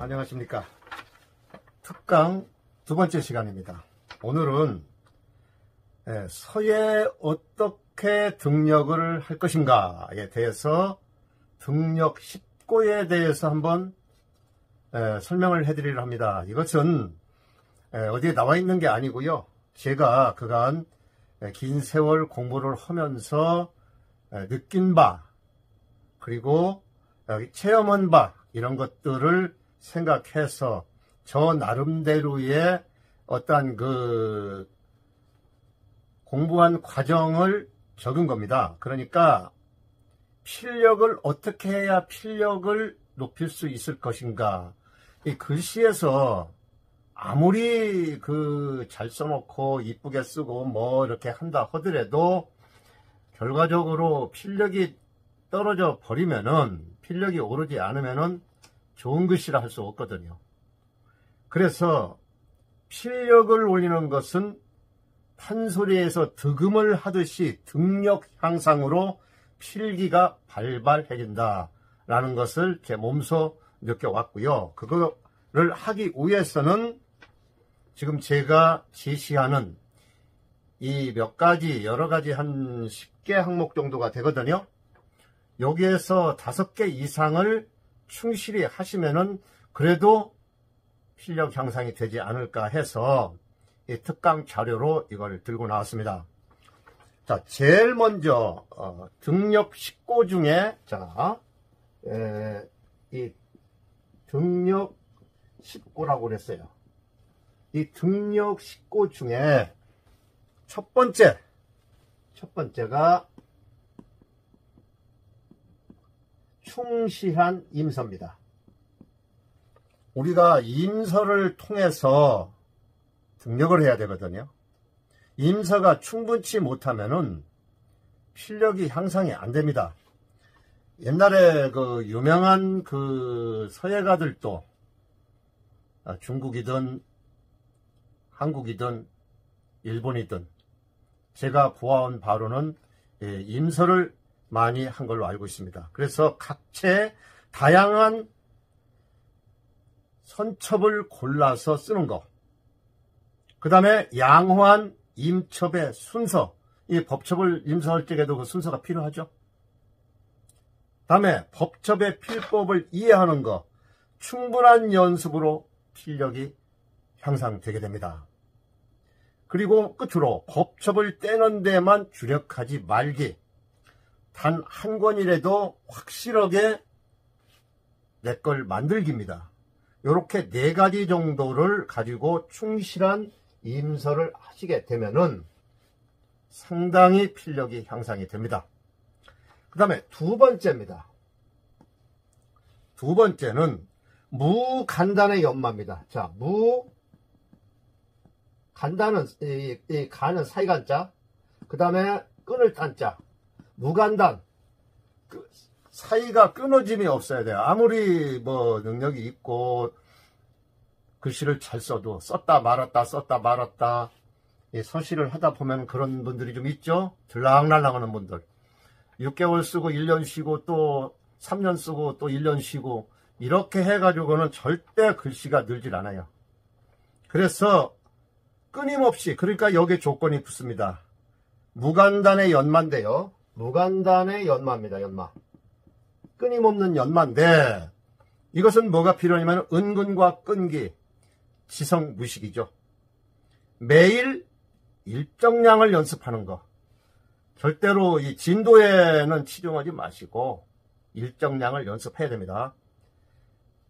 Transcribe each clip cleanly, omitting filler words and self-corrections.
안녕하십니까. 특강 두 번째 시간입니다. 오늘은 서예 어떻게 등력을 할 것인가에 대해서 등력 10고에 대해서 한번 설명을 해드리려 합니다. 이것은 어디에 나와 있는 게 아니고요. 제가 그간 긴 세월 공부를 하면서 느낀 바, 그리고 체험한 바, 이런 것들을 생각해서 저 나름대로의 어떠한 공부한 과정을 적은 겁니다. 그러니까 필력을 어떻게 해야 필력을 높일 수 있을 것인가. 이 글씨에서 아무리 잘 써놓고 이쁘게 쓰고 뭐 이렇게 한다 하더라도 결과적으로 필력이 떨어져 버리면은, 필력이 오르지 않으면은 좋은 글씨라 할 수 없거든요. 그래서 필력을 올리는 것은 판소리에서 득음을 하듯이 등력 향상으로 필기가 발발해진다라는 것을 제 몸소 느껴왔고요. 그거를 하기 위해서는 지금 제가 제시하는 이 몇 가지, 여러 가지 한 10개 항목 정도가 되거든요. 여기에서 5개 이상을 충실히 하시면은 그래도 필력 향상이 되지 않을까 해서 이 특강 자료로 이걸 들고 나왔습니다. 자, 제일 먼저 등력 10고 중에 이 등력 10고라고 그랬어요. 이 등력 10고 중에 첫 번째가 충실한 임서입니다. 우리가 임서를 통해서 등력을 해야 되거든요. 임서가 충분치 못하면은 필력이 향상이 안 됩니다. 옛날에 유명한 서예가들도 중국이든 한국이든 일본이든 제가 보아온 바로는 임서를 많이 한 걸로 알고 있습니다. 그래서 각체 다양한 선첩을 골라서 쓰는 거, 그 다음에 양호한 임첩의 순서, 이 법첩을 임서할 적에도 그 순서가 필요하죠. 다음에 법첩의 필법을 이해하는 거, 충분한 연습으로 필력이 향상되게 됩니다. 그리고 끝으로 법첩을 떼는 데만 주력하지 말기, 단 한 권이라도 확실하게 내 걸 만들기입니다. 이렇게 4가지 정도를 가지고 충실한 임서를 하시게 되면은 상당히 필력이 향상이 됩니다. 그 다음에 두 번째입니다. 두 번째는 무간단의 연마입니다. 자, 간단은 이 간은 사이간자, 그 다음에 끈을 딴 자, 무간단, 사이가 끊어짐이 없어야 돼요. 아무리 능력이 있고 글씨를 잘 써도 썼다 말았다 서시를 하다 보면 그런 분들이 좀 있죠. 들락날락 하는 분들, 6개월 쓰고 1년 쉬고 또 3년 쓰고 또 1년 쉬고 이렇게 해가지고는 절대 글씨가 늘질 않아요. 그래서 끊임없이, 그러니까 여기에 조건이 붙습니다. 무간단의 연마인데요. 무간단의 연마입니다. 연마. 끊임없는 연마인데, 이것은 뭐가 필요하냐면 은근과 끈기, 지성무식이죠. 매일 일정량을 연습하는 거. 절대로 이 진도에는 치중하지 마시고 일정량을 연습해야 됩니다.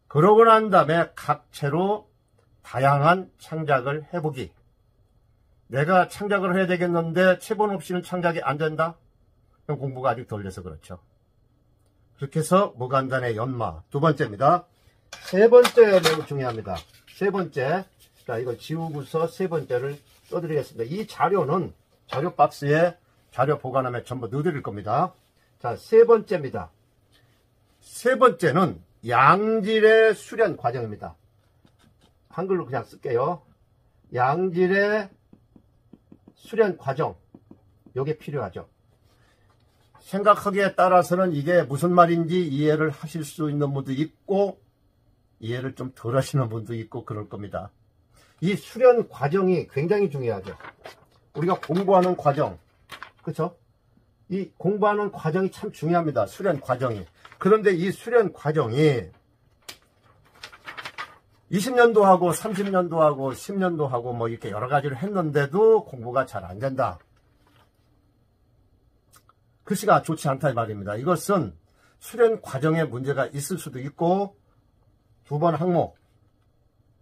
그러고 난 다음에 각체로 다양한 창작을 해보기. 내가 창작을 해야 되겠는데 체본 없이는 창작이 안 된다? 그럼 공부가 아직 덜 돼서 그렇죠. 그렇게 해서 무간단의 연마, 두 번째입니다. 세 번째 매우 중요합니다. 세 번째, 자, 이걸 지우고서 세 번째를 써드리겠습니다. 이 자료는 자료 박스에 자료 보관함에 전부 넣어드릴 겁니다. 자, 세 번째입니다. 세 번째는 양질의 수련 과정입니다. 한글로 그냥 쓸게요. 양질의 수련 과정, 요게 필요하죠. 생각하기에 따라서는 이게 무슨 말인지 이해를 하실 수 있는 분도 있고, 이해를 좀 덜 하시는 분도 있고 그럴 겁니다. 이 수련 과정이 굉장히 중요하죠. 우리가 공부하는 과정, 그렇죠? 이 공부하는 과정이 참 중요합니다. 수련 과정이. 그런데 이 수련 과정이 20년도 하고 30년도 하고 10년도 하고 뭐 이렇게 여러 가지를 했는데도 공부가 잘 안 된다. 글씨가 좋지 않다 이 말입니다. 이것은 수련 과정에 문제가 있을 수도 있고, 두 번 항목,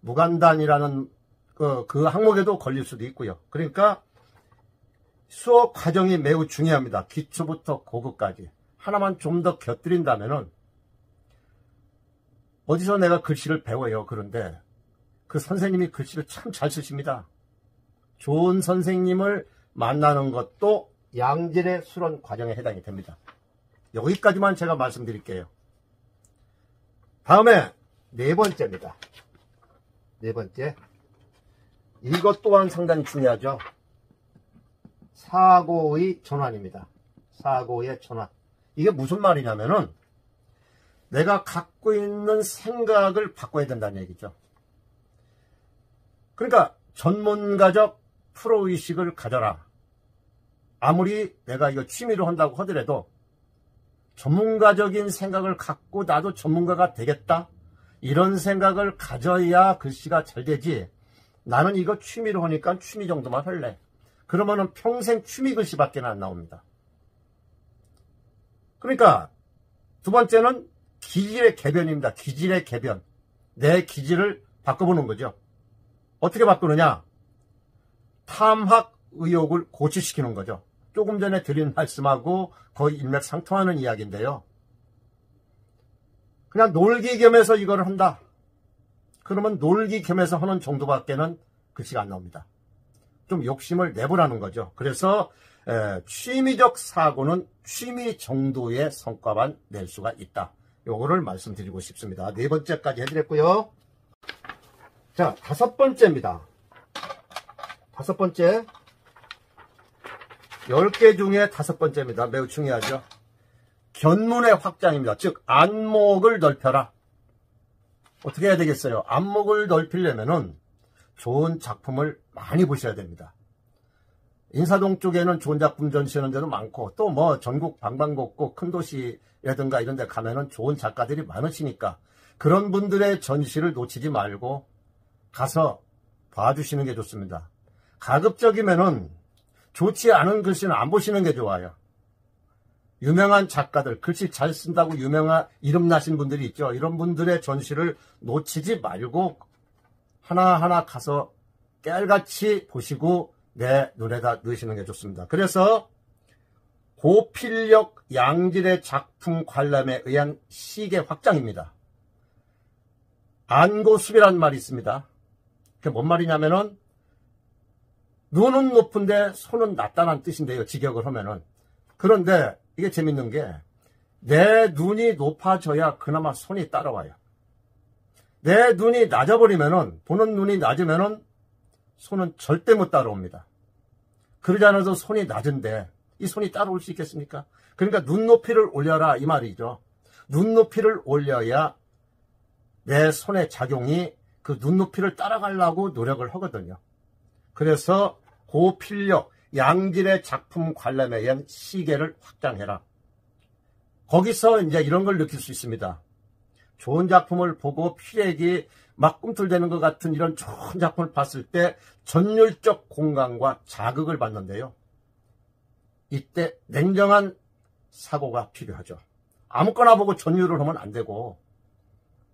무간단이라는 그 항목에도 걸릴 수도 있고요. 그러니까 수업 과정이 매우 중요합니다. 기초부터 고급까지. 하나만 좀 더 곁들인다면은, 어디서 내가 글씨를 배워요. 그런데 그 선생님이 글씨를 참 잘 쓰십니다. 좋은 선생님을 만나는 것도 양질의 수련 과정에 해당이 됩니다. 여기까지만 제가 말씀드릴게요. 다음에 네 번째입니다. 네 번째. 이것 또한 상당히 중요하죠. 사고의 전환입니다. 사고의 전환. 이게 무슨 말이냐면은 내가 갖고 있는 생각을 바꿔야 된다는 얘기죠. 그러니까 전문가적 프로의식을 가져라. 아무리 내가 이거 취미로 한다고 하더라도 전문가적인 생각을 갖고 나도 전문가가 되겠다. 이런 생각을 가져야 글씨가 잘 되지. 나는 이거 취미로 하니까 취미 정도만 할래. 그러면은 평생 취미 글씨밖에 안 나옵니다. 그러니까 두 번째는 기질의 개변입니다. 기질의 개변. 내 기질을 바꿔보는 거죠. 어떻게 바꾸느냐? 탐학 의욕을 고취시키는 거죠. 조금 전에 드린 말씀하고 거의 일맥상통하는 이야기인데요. 그냥 놀기 겸해서 이걸 한다. 그러면 놀기 겸해서 하는 정도밖에는 글씨가 안 나옵니다. 좀 욕심을 내보라는 거죠. 그래서 취미적 사고는 취미 정도의 성과만 낼 수가 있다. 요거를 말씀드리고 싶습니다. 네 번째까지 해드렸고요. 자, 다섯 번째입니다. 다섯 번째. 10개 중에 다섯 번째입니다. 매우 중요하죠. 견문의 확장입니다. 즉 안목을 넓혀라. 어떻게 해야 되겠어요? 안목을 넓히려면은 좋은 작품을 많이 보셔야 됩니다. 인사동 쪽에는 좋은 작품 전시하는 데도 많고, 또 뭐 전국 방방곡곡 큰 도시라든가 이런 데 가면은 좋은 작가들이 많으시니까 그런 분들의 전시를 놓치지 말고 가서 봐주시는 게 좋습니다. 가급적이면은 좋지 않은 글씨는 안 보시는 게 좋아요. 유명한 작가들, 글씨 잘 쓴다고 이름 나신 분들이 있죠. 이런 분들의 전시를 놓치지 말고 하나하나 가서 깨알같이 보시고 내 눈에다 넣으시는 게 좋습니다. 그래서 고필력 양질의 작품 관람에 의한 시계 확장입니다. 안고수비라는 말이 있습니다. 그게 뭔 말이냐면은 눈은 높은데 손은 낮다는 뜻인데요. 직역을 하면은. 그런데 이게 재밌는 게 내 눈이 높아져야 그나마 손이 따라와요. 내 눈이 낮아버리면은, 보는 눈이 낮으면은 손은 절대 못 따라옵니다. 그러지 않아도 손이 낮은데 이 손이 따라올 수 있겠습니까? 그러니까 눈높이를 올려라 이 말이죠. 눈높이를 올려야 내 손의 작용이 그 눈높이를 따라가려고 노력을 하거든요. 그래서 고필력, 양질의 작품 관람에 의한 시계를 확장해라. 거기서 이제 이런 걸 느낄 수 있습니다. 좋은 작품을 보고 피력이 막 꿈틀대는 것 같은 이런 좋은 작품을 봤을 때 전율적 공간과 자극을 받는데요. 이때 냉정한 사고가 필요하죠. 아무거나 보고 전율을 하면 안 되고,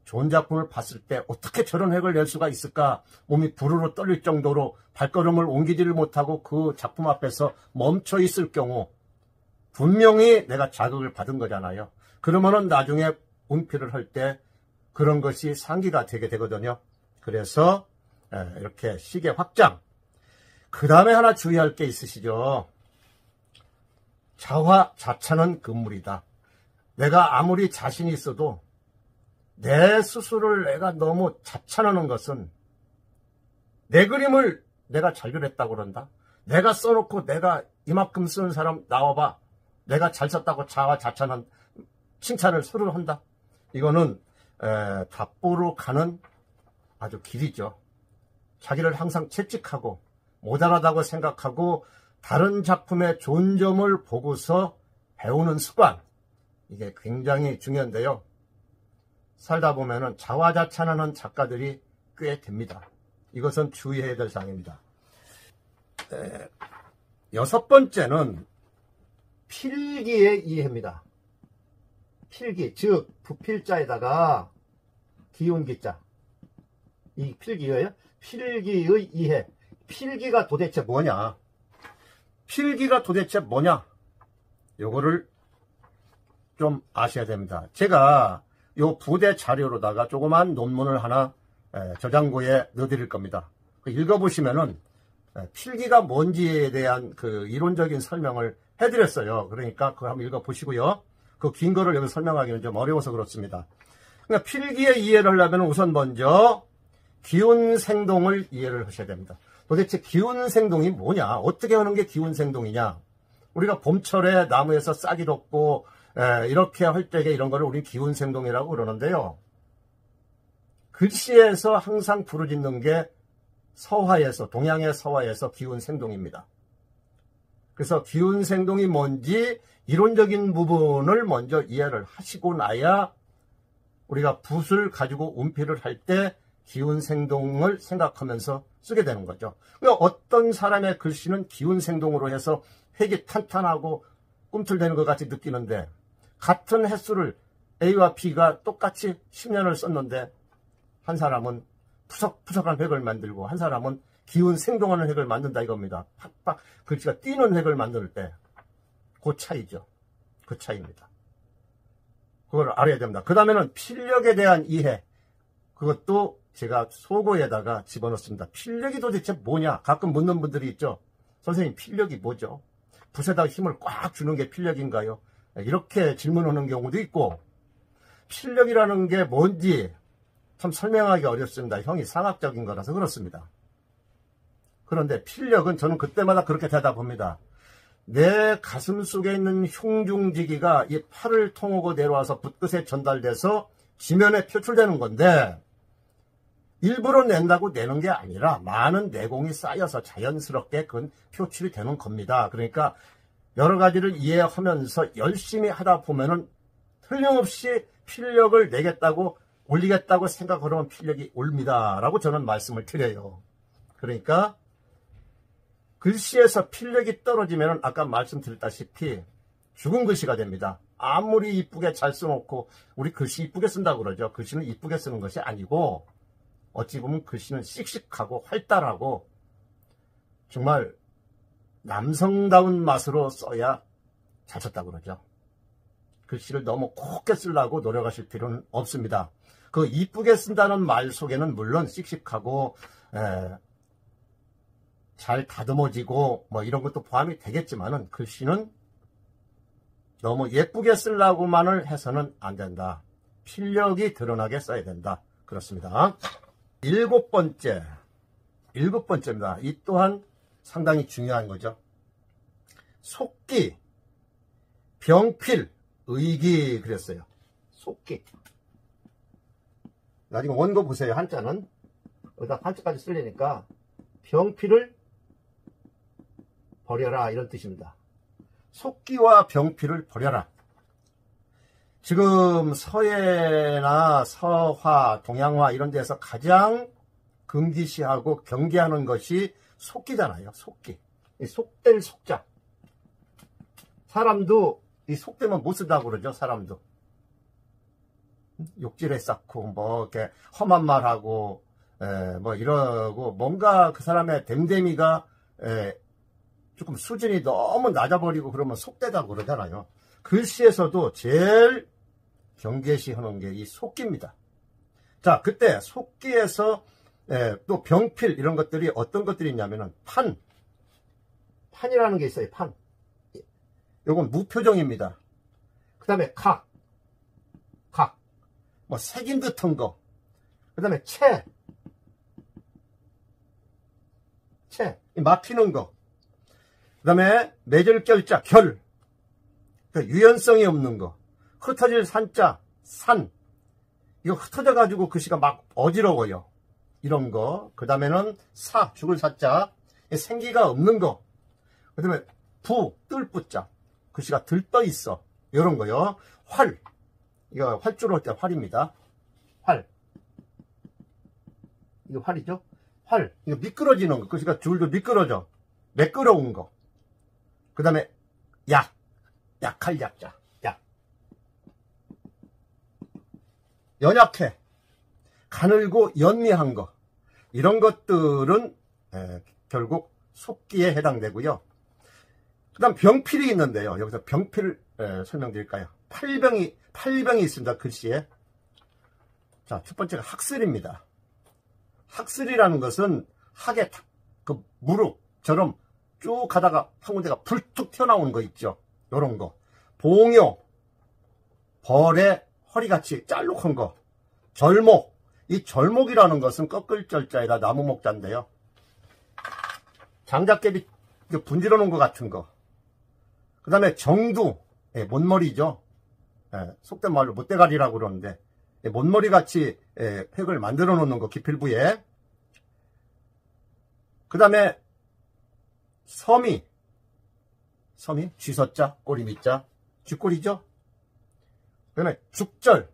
좋은 작품을 봤을 때 어떻게 저런 핵을 낼 수가 있을까? 몸이 부르르 떨릴 정도로 발걸음을 옮기지를 못하고 그 작품 앞에서 멈춰 있을 경우 분명히 내가 자극을 받은 거잖아요. 그러면은 나중에 운필을 할 때 그런 것이 상기가 되게 되거든요. 그래서 이렇게 시계 확장. 그 다음에 하나 주의할 게 있으시죠. 자화자찬은 금물이다. 내가 아무리 자신이 있어도 내 스스로를 내가 너무 자찬하는 것은, 내 그림을 내가 잘 그렸다고 그런다. 내가 써놓고 내가 이만큼 쓰는 사람 나와봐. 내가 잘 썼다고 자화자찬한 칭찬을 서로 한다. 이거는 답보로 가는 아주 길이죠. 자기를 항상 채찍하고 모자라다고 생각하고 다른 작품의 좋은 점을 보고서 배우는 습관, 이게 굉장히 중요한데요. 살다 보면은 자화자찬하는 작가들이 꽤 됩니다. 이것은 주의해야 될 사항입니다. 여섯 번째는 필기의 이해입니다. 필기, 즉 부필자에다가 기운기자, 이 필기예요. 필기의 이해. 필기가 도대체 뭐냐? 필기가 도대체 뭐냐? 요거를 좀 아셔야 됩니다. 제가 요 부대 자료로다가 조그만 논문을 하나 저장고에 넣어드릴 겁니다. 읽어보시면은 필기가 뭔지에 대한 그 이론적인 설명을 해드렸어요. 그러니까 그거 한번 읽어보시고요. 그 긴 거를 여기 설명하기는 좀 어려워서 그렇습니다. 그러니까 필기의 이해를 하려면 우선 먼저 기운생동을 이해를 하셔야 됩니다. 도대체 기운생동이 뭐냐? 어떻게 하는 게 기운생동이냐? 우리가 봄철에 나무에서 싹이 돋고 이렇게 할 때에 이런 거를 우리 기운생동이라고 그러는데요. 글씨에서 항상 부르짖는 게 서화에서, 동양의 서화에서 기운생동입니다. 그래서 기운생동이 뭔지 이론적인 부분을 먼저 이해를 하시고 나야 우리가 붓을 가지고 운필을 할 때 기운생동을 생각하면서 쓰게 되는 거죠. 그러니까 어떤 사람의 글씨는 기운생동으로 해서 획이 탄탄하고 꿈틀대는 것 같이 느끼는데, 같은 횟수를 A와 B가 똑같이 10년을 썼는데 한 사람은 푸석푸석한 획을 만들고 한 사람은 기운생동하는 획을 만든다 이겁니다. 팍팍 글씨가 뛰는 획을 만들 때 그 차이죠. 그 차이입니다. 그걸 알아야 됩니다. 그 다음에는 필력에 대한 이해, 그것도 제가 소고에다가 집어넣습니다. 필력이 도대체 뭐냐? 가끔 묻는 분들이 있죠. 선생님, 필력이 뭐죠? 붓에다 힘을 꽉 주는 게 필력인가요? 이렇게 질문하는 경우도 있고, 필력이라는 게 뭔지 참 설명하기 어렵습니다. 형이 상학적인 거라서 그렇습니다. 그런데 필력은 저는 그때마다 그렇게 대답합니다. 내 가슴 속에 있는 흉중지기가 이 팔을 통하고 내려와서 붓끝에 전달돼서 지면에 표출되는 건데, 일부러 낸다고 내는 게 아니라 많은 내공이 쌓여서 자연스럽게 그건 표출이 되는 겁니다. 그러니까 여러 가지를 이해하면서 열심히 하다 보면은 틀림없이 필력을 내겠다고 올리겠다고 생각하면 필력이 옵니다 라고 저는 말씀을 드려요. 그러니까 글씨에서 필력이 떨어지면 아까 말씀드렸다시피 죽은 글씨가 됩니다. 아무리 이쁘게 잘 써놓고, 우리 글씨 이쁘게 쓴다고 그러죠. 글씨는 이쁘게 쓰는 것이 아니고 어찌 보면 글씨는 씩씩하고 활달하고 정말 남성다운 맛으로 써야 잘 썼다고 그러죠. 글씨를 너무 곱게 쓰려고 노력하실 필요는 없습니다. 그 이쁘게 쓴다는 말 속에는 물론 씩씩하고 잘 다듬어지고 뭐 이런 것도 포함이 되겠지만은, 글씨는 너무 예쁘게 쓰려고만을 해서는 안 된다. 필력이 드러나게 써야 된다. 그렇습니다. 일곱 번째입니다. 이 또한 상당히 중요한 거죠. 속기, 병필, 의기 그랬어요. 속기. 나중에 원고 보세요. 한자는 여기다 한자까지 쓰려니까 병필을 버려라 이런 뜻입니다. 속기와 병필을 버려라. 지금 서예나 서화, 동양화 이런 데서 가장 금기시하고 경계하는 것이 속기잖아요. 속기. 이 속될 속자. 사람도 이 속되면 못 쓴다고 그러죠. 사람도. 욕질에 쌓고 뭐 이렇게 험한 말하고 뭐 이러고 뭔가 그 사람의 댐댐이가 조금 수준이 너무 낮아버리고 그러면 속되다고 그러잖아요. 글씨에서도 제일 경계시하는 게 이 속기입니다. 자, 그때 속기에서 또 병필 이런 것들이 어떤 것들이 있냐면은 판이라는 게 있어요. 판. 요건 무표정입니다. 그 다음에 각, 뭐 색인 듯한 거. 그 다음에 막히는 거. 그 다음에 맺을 결자, 결. 유연성이 없는 거. 흩어질 산자, 산. 이거 흩어져가지고 글씨가 막 어지러워요. 이런 거. 그 다음에는 죽을 사자. 생기가 없는 거. 그 다음에 뜰 뿌자. 글씨가 들떠 있어. 이런 거요. 이거 활주로 할 때 활입니다. 이거 활이죠? 이거 미끄러지는 거. 글씨가 줄줄 미끄러져. 매끄러운 거. 그 다음에 약할 약자. 연약해. 가늘고 연미한 거. 이런 것들은 결국 속기에 해당되고요. 그 다음 병필이 있는데요. 여기서 병필을 설명드릴까요? 팔병이 있습니다. 글씨에. 자, 첫 번째가 학슬입니다. 학슬이라는 것은 학의 그 무릎처럼 쭉 가다가 한 군데가 불툭 튀어나오는 거 있죠. 요런 거. 봉요. 벌의 허리같이 짤룩한 거. 절목. 이 절목이라는 것은 꺾을절자에다 나무목자인데요. 장작개비 분질러 놓은 것 같은 거. 그 다음에 정두. 못머리죠. 속된 말로 못대가리라고 그러는데 못머리같이 획을 만들어 놓는 거. 기필부에. 그 다음에 서미. 쥐서자, 꼬리미자. 쥐꼬리죠. 그 다음에 죽절.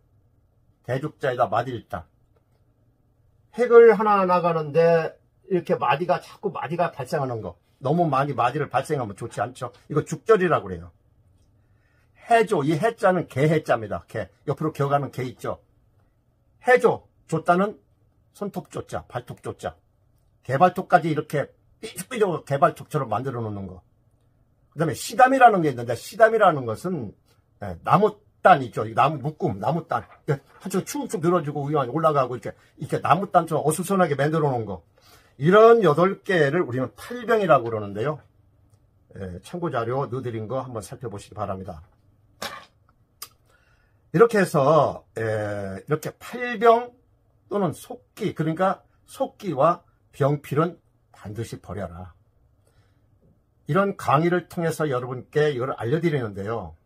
대죽자에다 마디일자. 획을 하나 나가는데 이렇게 자꾸 마디가 발생하는 거. 너무 많이 마디를 발생하면 좋지 않죠. 이거 죽절이라고 그래요. 해조. 이 해자는 개해자입니다. 개. 옆으로 기어가는 개 있죠. 해조. 조자는 손톱조자, 발톱조자. 개발톱까지 이렇게 삐죽삐죽 개발톱처럼 만들어 놓는 거. 그 다음에 시담이라는 게 있는데, 시담이라는 것은 나무단 있죠. 나무 묶음, 나무단. 한쪽 축축 늘어지고 올라가고 이렇게 나무단처럼 어수선하게 만들어 놓은 거. 이런 8개를 우리는 팔병이라고 그러는데요. 참고자료 넣어드린 거 한번 살펴보시기 바랍니다. 이렇게 해서 이렇게 팔병 또는 속기, 그러니까 속기와 병필은 반드시 버려라. 이런 강의를 통해서 여러분께 이걸 알려드리는데요.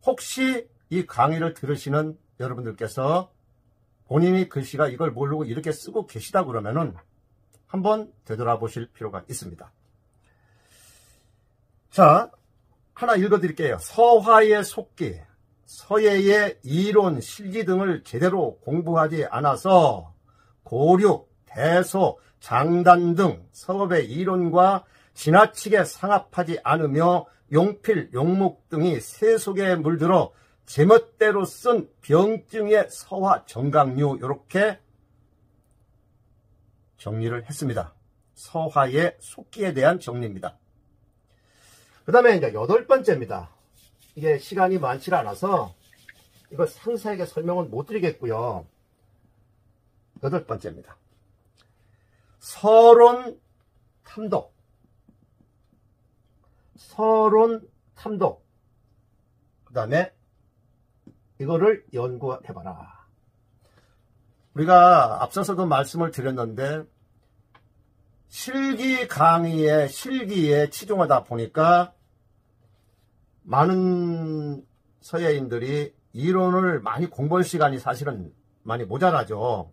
혹시 이 강의를 들으시는 여러분들께서 본인이 글씨가 이걸 모르고 이렇게 쓰고 계시다 그러면은 한번 되돌아보실 필요가 있습니다. 자, 하나 읽어드릴게요. 서화의 속기, 서예의 이론, 실기 등을 제대로 공부하지 않아서 고륙, 대소, 장단 등 서법의 이론과 지나치게 상합하지 않으며 용필, 용목 등이 세속에 물들어 제멋대로 쓴 병증의 서화 정강류, 이렇게 정리를 했습니다. 서화의 속기에 대한 정리입니다. 그 다음에 이제 8번째입니다. 이게 시간이 많지 않아서 이걸 상세하게 설명은 못 드리겠고요. 8번째입니다. 서론 탐독. 그 다음에 이거를 연구해봐라. 우리가 앞서서도 말씀을 드렸는데 실기 강의에 실기에 치중하다 보니까 많은 서예인들이 이론을 많이 공부할 시간이 사실은 많이 모자라죠.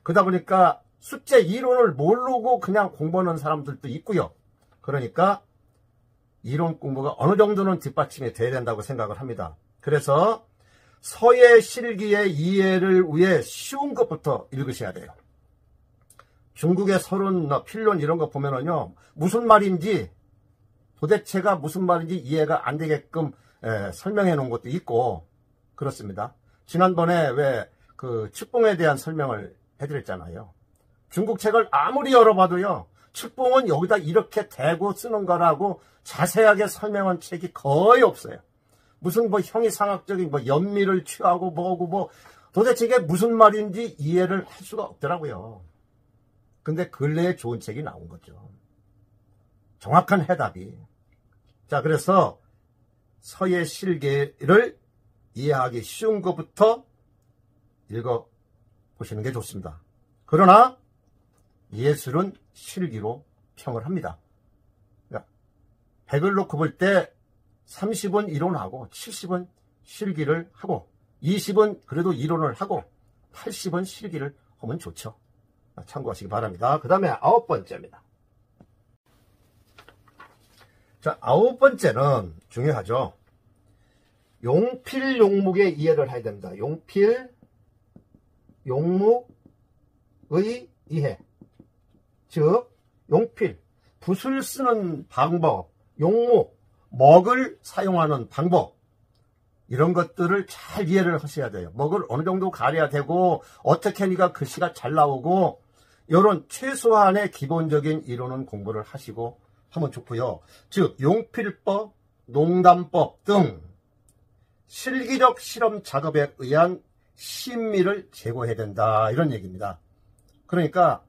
그러다 보니까 숙제 이론을 모르고 그냥 공부하는 사람들도 있고요. 그러니까 이론 공부가 어느 정도는 뒷받침이 돼야 된다고 생각을 합니다. 그래서 서예 실기의 이해를 위해 쉬운 것부터 읽으셔야 돼요. 중국의 서론, 필론 이런 거 보면은요, 무슨 말인지 도대체가 무슨 말인지 이해가 안 되게끔 설명해 놓은 것도 있고 그렇습니다. 지난번에 왜 그 축봉에 대한 설명을 해드렸잖아요. 중국 책을 아무리 열어봐도요, 축봉은 여기다 이렇게 대고 쓰는 거라고 자세하게 설명한 책이 거의 없어요. 무슨 형이상학적인 연미를 취하고 뭐고 도대체 이게 무슨 말인지 이해를 할 수가 없더라고요. 근데 근래에 좋은 책이 나온 거죠. 정확한 해답이. 자, 그래서 서예 실기를 이해하기 쉬운 것부터 읽어보시는 게 좋습니다. 그러나 예술은 실기로 평을 합니다. 100을 놓고 볼 때 30은 이론하고 70은 실기를 하고 20은 그래도 이론을 하고 80은 실기를 하면 좋죠. 참고하시기 바랍니다. 그 다음에 9번째입니다. 자, 9번째는 중요하죠. 용필, 용묵의 이해를 해야 됩니다. 용필, 용묵의 이해. 즉, 용필, 붓을 쓰는 방법, 용묵, 먹을 사용하는 방법, 이런 것들을 잘 이해를 하셔야 돼요. 먹을 어느 정도 가려야 되고, 어떻게 하니까 글씨가 잘 나오고, 이런 최소한의 기본적인 이론은 공부를 하시고 하면 좋고요. 즉, 용필법, 농담법 등 실기적 실험 작업에 의한 심미를 제고해야 된다. 이런 얘기입니다. 그러니까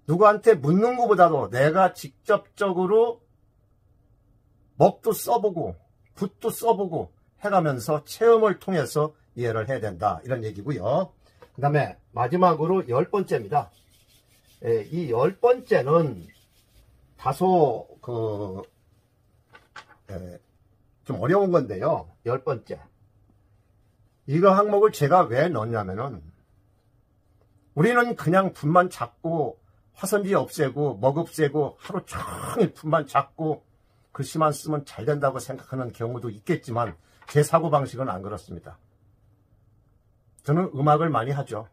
누구한테 묻는 것보다도 내가 직접적으로 먹도 써보고 붓도 써보고 해가면서 체험을 통해서 이해를 해야 된다. 이런 얘기고요. 그 다음에 마지막으로 10번째입니다. 이 10번째는 다소 좀 어려운 건데요. 10번째. 이거 항목을 제가 왜 넣냐면은 우리는 그냥 붓만 잡고 화선지 없애고 먹 없애고 하루 종일 붓만 잡고 글씨만 쓰면 잘 된다고 생각하는 경우도 있겠지만 제 사고방식은 안 그렇습니다. 저는 음악을 많이 하죠.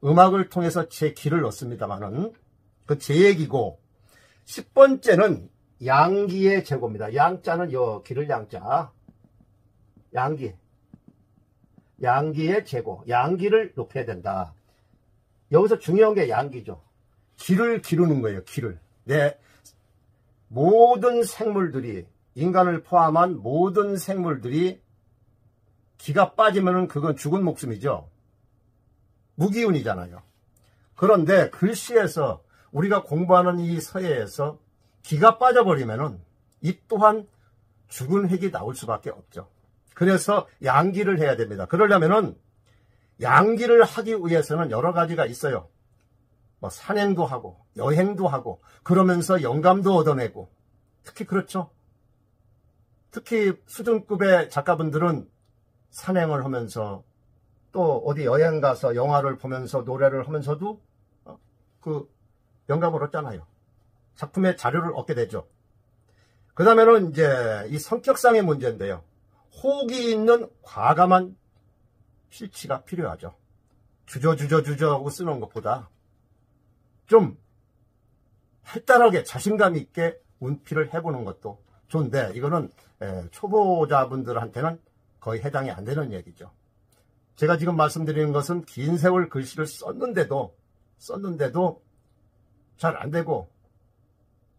음악을 통해서 제 길을 넣습니다만은 그 제 얘기고 10번째는 양기의 제고입니다. 양자는 요 기를 양자. 양기의 제고. 양기를 높여야 된다. 여기서 중요한 게 양기죠. 기를 기르는 거예요. 기를. 모든 생물들이, 인간을 포함한 모든 생물들이 기가 빠지면은 그건 죽은 목숨이죠. 무기운이잖아요. 그런데 글씨에서 우리가 공부하는 이 서예에서 기가 빠져버리면은 이 또한 죽은 획이 나올 수밖에 없죠. 그래서 양기를 해야 됩니다. 그러려면은 양기를 하기 위해서는 여러 가지가 있어요. 뭐 산행도 하고 여행도 하고 그러면서 영감도 얻어내고 특히 그렇죠. 특히 수준급의 작가분들은 산행을 하면서 또 어디 여행 가서 영화를 보면서 노래를 하면서도 그 영감을 얻잖아요. 작품의 자료를 얻게 되죠. 그 다음에는 이제 이 성격상의 문제인데요. 호기 있는 과감한 필치가 필요하죠. 주저 하고 쓰는 것보다 좀 활달하게 자신감 있게 운필을 해보는 것도 좋은데 이거는 초보자분들한테는 거의 해당이 안 되는 얘기죠. 제가 지금 말씀드리는 것은 긴 세월 글씨를 썼는데도 잘 안 되고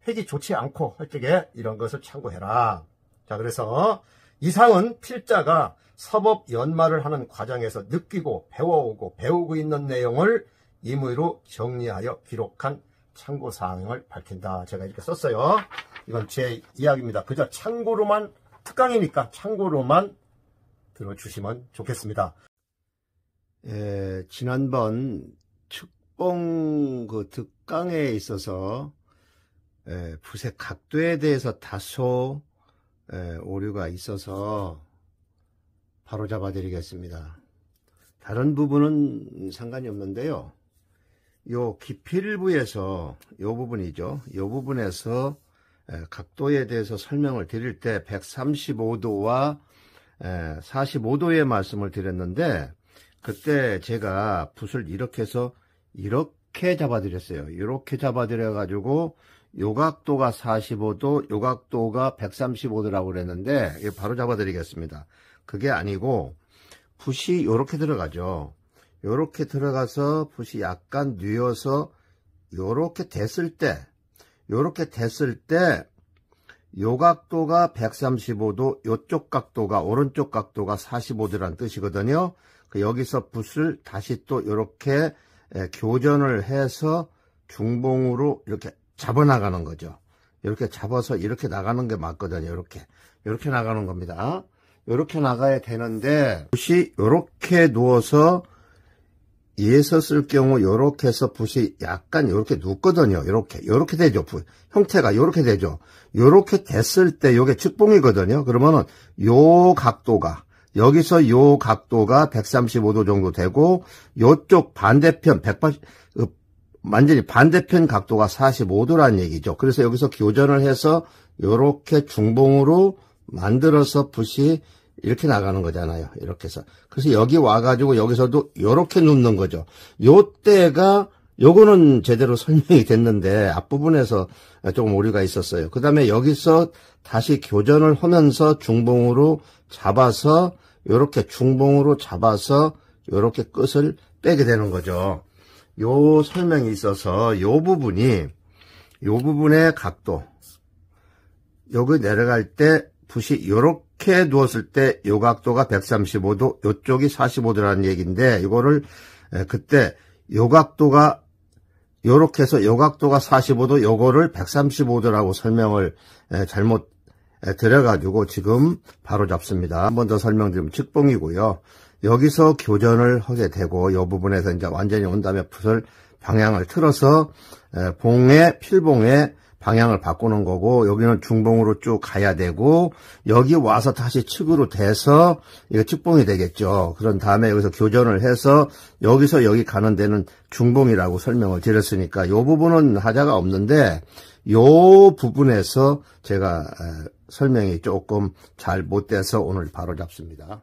획이 좋지 않고 할 적에 이런 것을 참고해라. 자, 그래서 이상은 필자가 서법 연마를 하는 과정에서 느끼고 배워오고 배우고 있는 내용을 임의로 정리하여 기록한 참고사항을 밝힌다. 제가 이렇게 썼어요. 이건 제 이야기입니다. 그저 참고로만, 특강이니까 참고로만 들어주시면 좋겠습니다. 지난번 축봉 그 특강에 있어서 붓의 각도에 대해서 다소 오류가 있어서 바로잡아 드리겠습니다. 다른 부분은 상관이 없는데요. 요 기필부에서 요 부분이죠. 요 부분에서 각도에 대해서 설명을 드릴 때 135도와 45도의 말씀을 드렸는데 그때 제가 붓을 이렇게 해서 이렇게 잡아드렸어요. 이렇게 잡아드려가지고 요 각도가 45도, 요 각도가 135도라고 그랬는데 이거 바로 잡아드리겠습니다. 그게 아니고 붓이 이렇게 들어가죠. 이렇게 들어가서 붓이 약간 뉘어서 이렇게 됐을 때 요 각도가 135도, 요쪽 각도가 오른쪽 각도가 45도라는 뜻이거든요. 여기서 붓을 다시 또 이렇게 교전을 해서 중봉으로 이렇게 잡아 나가는 거죠. 이렇게 잡아서 이렇게 나가는 게 맞거든요. 이렇게 나가는 겁니다. 이렇게 나가야 되는데 붓이 이렇게 누워서 위에서 쓸 경우 이렇게 해서 붓이 약간 이렇게 눕거든요. 이렇게 되죠. 붓 형태가 이렇게 되죠. 이렇게 됐을 때 이게 측봉이거든요. 그러면은 요 각도가 여기서 요 각도가 135도 정도 되고 요쪽 반대편 완전히 반대편 각도가 45도라는 얘기죠. 그래서 여기서 교전을 해서 요렇게 중봉으로 만들어서 붓이 이렇게 나가는 거잖아요. 이렇게 해서. 그래서 여기 와가지고 여기서도 요렇게 눕는 거죠. 요때가 요거는 제대로 설명이 됐는데 앞부분에서 조금 오류가 있었어요. 그 다음에 여기서 다시 교전을 하면서 중봉으로 잡아서 요렇게 중봉으로 잡아서 요렇게 끝을 빼게 되는 거죠. 요 설명이 있어서 요 부분의 각도, 여기 내려갈 때 붓이 요렇게 누웠을 때 요 각도가 135도, 요쪽이 45도라는 얘기인데 이거를 그때 요 각도가 요렇게 해서 요 각도가 45도, 요거를 135도라고 설명을 잘못 드려가지고 지금 바로 잡습니다. 한 번 더 설명드리면 측봉이고요. 여기서 교전을 하게 되고 요 부분에서 이제 완전히 온 다음에 붓을 방향을 틀어서 필봉의 방향을 바꾸는 거고, 여기는 중봉으로 쭉 가야 되고, 여기 와서 다시 측으로 돼서 이거 측봉이 되겠죠. 그런 다음에 여기서 교전을 해서 여기서 여기 가는 데는 중봉이라고 설명을 드렸으니까 요 부분은 하자가 없는데, 요 부분에서 제가 설명이 조금 잘 못 돼서 오늘 바로 잡습니다.